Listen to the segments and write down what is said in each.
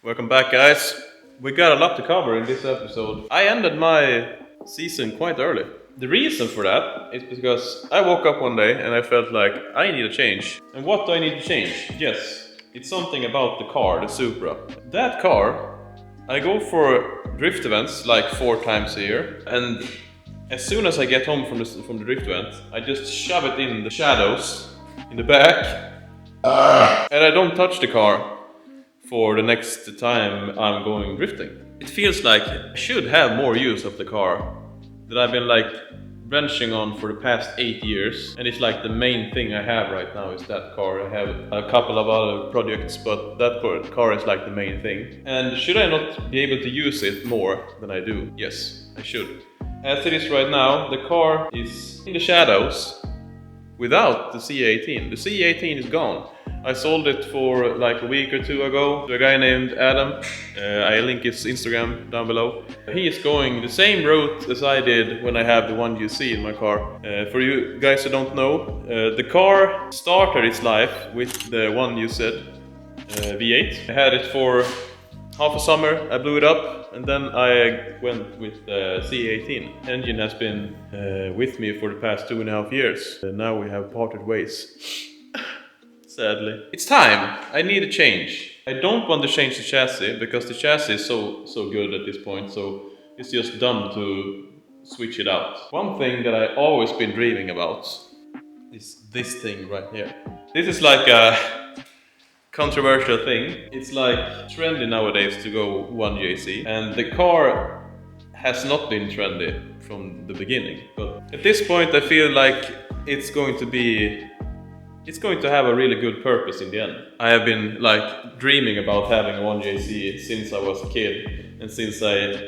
Welcome back, guys. We got a lot to cover in this episode. I ended my season quite early. The reason for that is because I woke up one day and I felt like I need a change. And what do I need to change? Yes, it's something about the car, the Supra. That car, I go for drift events like 4 times a year, and as soon as I get home from the drift event, I just shove it in the shadows in the back, and I don't touch the car for the next time I'm going drifting. It feels like I should have more use of the car that I've been like wrenching on for the past 8 years, and it's like the main thing I have right now is that car. I have a couple of other projects, but that car is like the main thing. And should I not be able to use it more than I do? Yes, I should. As it is right now, the car is in the shadows without the C18. The C18 is gone. I sold it for like a week or two ago to a guy named Adam. I link his Instagram down below. He is going the same route as I did when I have the one you see in my car. For you guys who don't know, the car started its life with the one you said, V8. I had it for half a summer, I blew it up, and then I went with the C18. Engine has been with me for the past 2.5 years. Now we have parted ways. Sadly. It's time! I need a change. I don't want to change the chassis because the chassis is so good at this point, so it's just dumb to switch it out. One thing that I always been dreaming about is this thing right here. This is like a controversial thing. It's like trendy nowadays to go 1JZ, and the car has not been trendy from the beginning. But at this point I feel like it's going to have a really good purpose in the end. I have been like dreaming about having a 1JZ since I was a kid, and since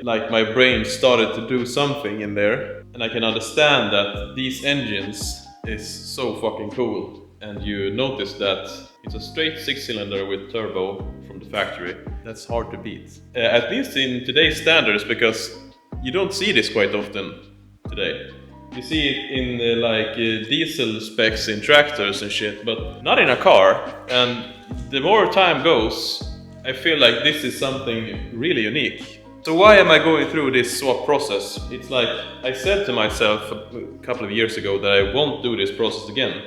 my brain started to do something in there, and I can understand that these engines is so fucking cool. And you notice that it's a straight 6-cylinder with turbo from the factory. That's hard to beat. At least in today's standards, because you don't see this quite often today. You see it in diesel specs in tractors and shit, but not in a car. And the more time goes, I feel like this is something really unique. So why am I going through this swap process? It's like I said to myself a couple of years ago that I won't do this process again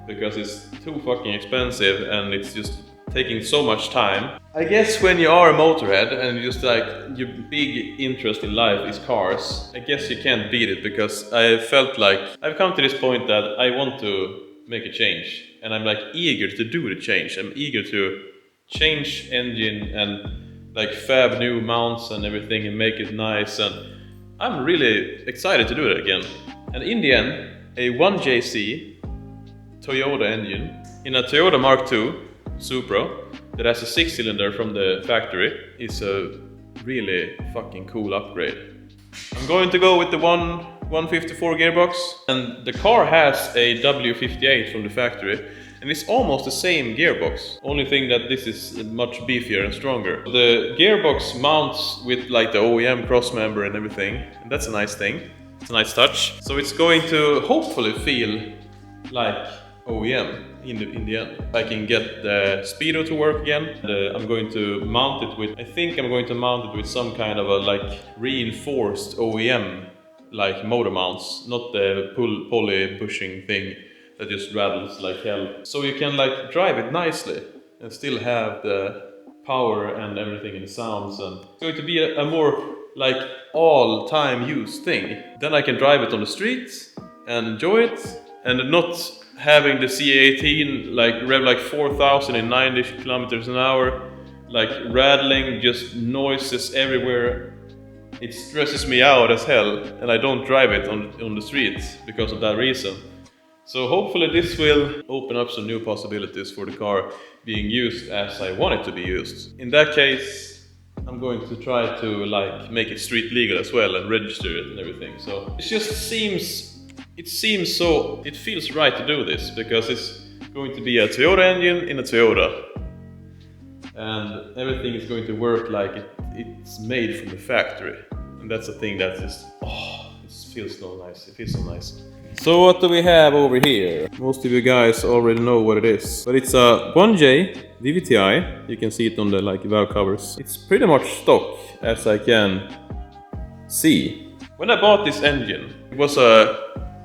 because it's too fucking expensive and it's just taking so much time. I guess when you are a motorhead and just like your big interest in life is cars, I guess you can't beat it, because I felt like I've come to this point that I want to make a change, and I'm like eager to do the change. I'm eager to change engine and like fab new mounts and everything and make it nice, and I'm really excited to do it again. And in the end, a 1JZ Toyota engine in a Toyota Mark II Supra that has a 6-cylinder from the factory is a really fucking cool upgrade. I'm going to go with the 154 gearbox, and the car has a W58 from the factory, and it's almost the same gearbox. Only thing that this is much beefier and stronger. The gearbox mounts with like the OEM crossmember and everything, and that's a nice thing. It's a nice touch. So it's going to hopefully feel like OEM in the end. I can get the speedo to work again. I'm going to mount it with, I think I'm going to mount it with some kind of a like reinforced OEM like motor mounts, not the pulley pushing thing that just rattles like hell. So you can like drive it nicely and still have the power and everything in the sounds, and it's going to be a more like all-time use thing. Then I can drive it on the street and enjoy it, and not having the C18 like rev like 4,000 in 90 kilometers an hour, like rattling, just noises everywhere. It stresses me out as hell, and I don't drive it on the streets because of that reason. So hopefully this will open up some new possibilities for the car being used as I want it to be used. In that case, I'm going to try to like make it street legal as well and register it and everything. So it just it feels right to do this, because it's going to be a Toyota engine in a Toyota, and everything is going to work like it's made from the factory, and that's the thing that just it feels so nice. It feels so nice. So what do we have over here? Most of you guys already know what it is, but it's a 1J VVTi. You can see it on the valve covers. It's pretty much stock as I can see. When I bought this engine, it was a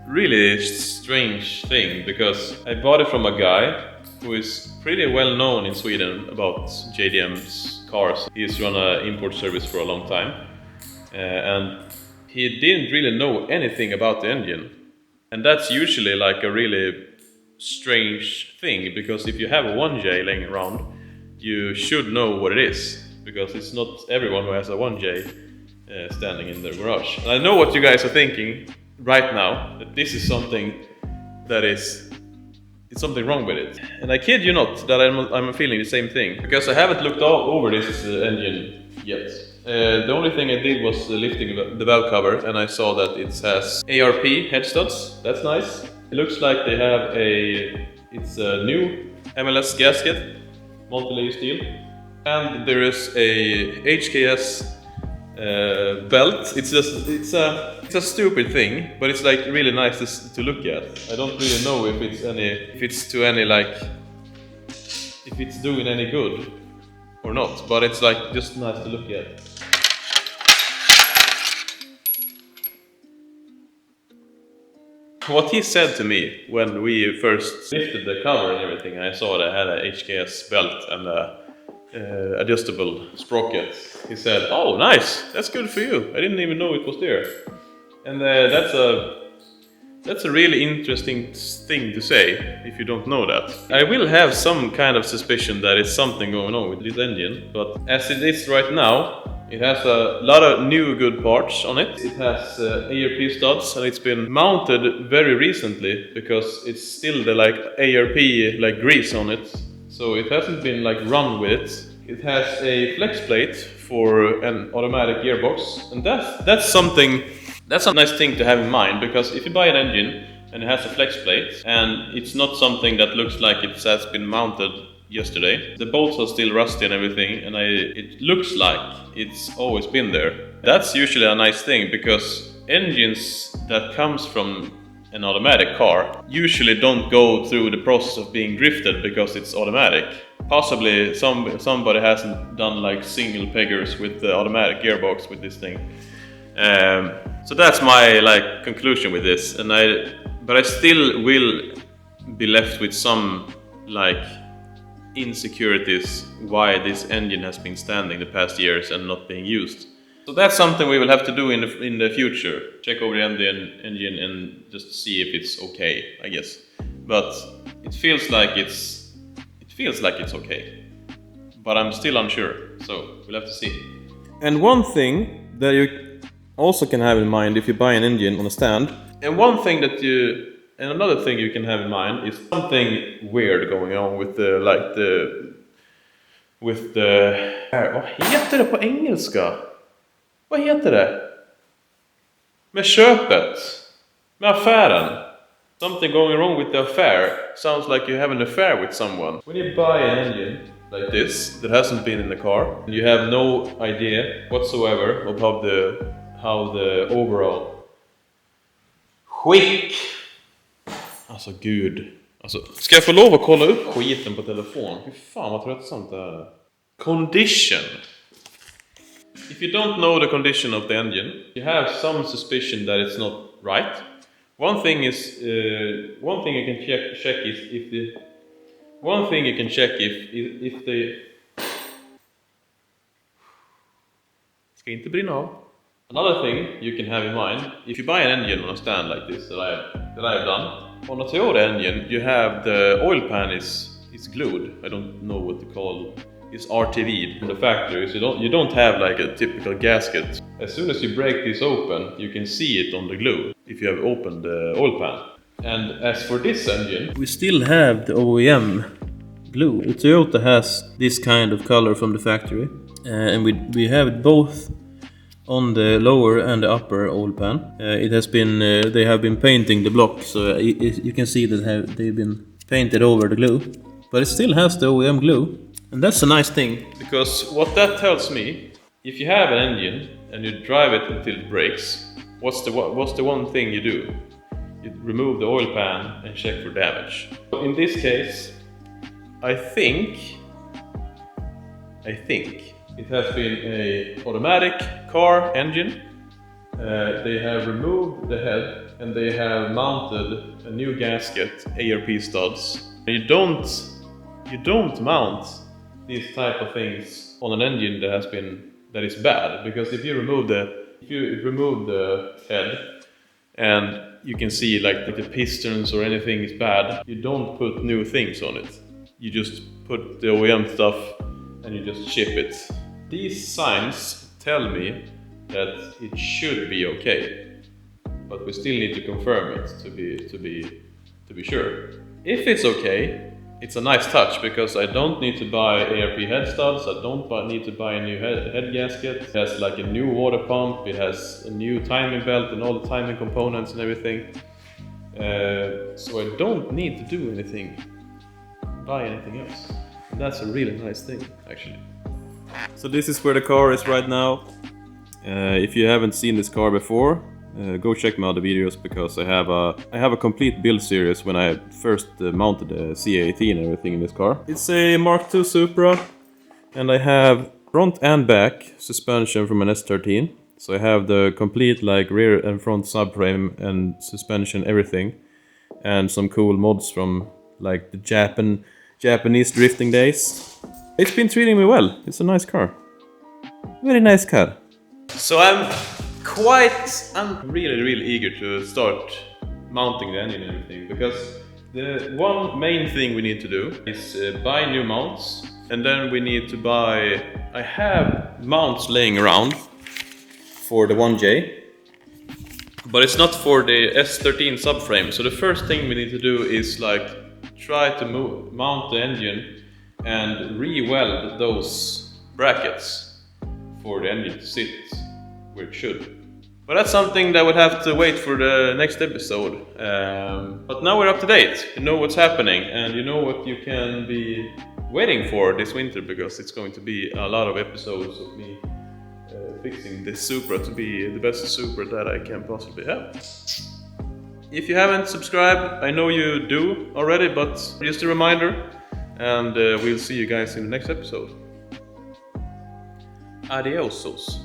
really strange thing because I bought it from a guy who is pretty well known in Sweden about JDM's cars. He's run an import service for a long time, and he didn't really know anything about the engine. And that's usually like a really strange thing, because if you have a 1J laying around, you should know what it is, because it's not everyone who has a 1J standing in their garage. And I know what you guys are thinking right now, that this is something that it's something wrong with it. And I kid you not that I'm feeling the same thing, because I haven't looked over this engine yet. The only thing I did was lifting the valve cover, and I saw that it has ARP head studs. That's nice. It looks like they have it's a new MLS gasket, multi-layer steel, and there is a HKS belt. It's a stupid thing, but it's like really nice to look at. I don't really know if it's doing any good or not, but it's like just nice to look at. What he said to me when we first lifted the cover and everything, I saw that I had a HKS belt and a adjustable sprocket. He said, "Oh, nice, that's good for you. I didn't even know it was there." And that's a really interesting thing to say if you don't know that. I will have some kind of suspicion that it's something going on with this engine, but as it is right now, it has a lot of new good parts on it. It has ARP studs, and it's been mounted very recently because it's still the ARP grease on it, so it hasn't been run with it. It has a flex plate for an automatic gearbox, and that's a nice thing to have in mind, because if you buy an engine and it has a flex plate and it's not something that looks like it has been mounted yesterday, the bolts are still rusty and everything, and it looks like it's always been there. That's usually a nice thing, because engines that comes from an automatic car usually don't go through the process of being drifted because it's automatic. Possibly somebody hasn't done single peggers with the automatic gearbox with this thing. So that's my conclusion with this, but I still will be left with some insecurities why this engine has been standing the past years and not being used. So that's something we will have to do in the future. Check over the engine and just see if it's okay, I guess. But it feels like it's okay. But I'm still unsure, so we'll have to see. And one thing that you also can have in mind if you buy an engine on a stand, and another thing you can have in mind is something weird going on with vad heter det på engelska? Vad heter det? Med köpet, med affären. Something going wrong with the affair. Sounds like you have an affair with someone. When you buy an engine like this that hasn't been in the car, you have no idea whatsoever of how the overall skick. Alltså gud. Ska jag få lov att kolla upp skiten på telefon? Fy fan vad tröttsamt det är. Condition. If you don't know the condition of the engine, you have some suspicion that it's not right. One thing you can check if the ska inte brinna av. Another thing you can have in mind, if you buy an engine on a stand like this that I have done, on a Toyota engine you have the oil pan is glued. I don't know what to call. It's RTV'd from the factory, so you don't have a typical gasket. As soon as you break this open, you can see it on the glue if you have opened the oil pan. And as for this engine, we still have the OEM glue. The Toyota has this kind of color from the factory, and we have it both on the lower and the upper oil pan. It has been they have been painting the block, so you can see that they've been painted over the glue, but it still has the OEM glue. And that's a nice thing, because what that tells me, if you have an engine and you drive it until it breaks, what's the one thing you do? you remove the oil pan and check for damage. In this case, I think it has been a automatic car engine. They have removed the head and they have mounted a new gasket, ARP studs. You don't mount these type of things on an engine that is bad, because if you remove the head and you can see like the pistons or anything is bad, you don't put new things on it. You just put the OEM stuff and you just ship it. These signs tell me that it should be okay, but we still need to confirm it to be sure. If it's okay, it's a nice touch, because I don't need to buy ARP head studs, I don't need to buy a new head gasket. It has like a new water pump, it has a new timing belt and all the timing components and everything. So I don't need to do anything, buy anything else. And that's a really nice thing, actually. So this is where the car is right now. If you haven't seen this car before, go check my other videos, because I have a complete build series when I first mounted the C18 and everything in this car. It's a Mark II Supra, and I have front and back suspension from an S13. So I have the complete like rear and front subframe and suspension, everything, and some cool mods from like the Japanese drifting days. It's been treating me well. It's a nice car. Very nice car. So I'm really eager to start mounting the engine and everything, because the one main thing we need to do is buy new mounts, and then we need to buy... I have mounts laying around for the 1J, but it's not for the S13 subframe. So the first thing we need to do is like try to mount the engine and re-weld those brackets for the engine to sit where it should. But that's something that would have to wait for the next episode. But now we're up to date. You know what's happening, and you know what you can be waiting for this winter, because it's going to be a lot of episodes of me fixing this Supra to be the best Supra that I can possibly have. If you haven't subscribed, I know you do already, but just a reminder, and we'll see you guys in the next episode. Adiosos.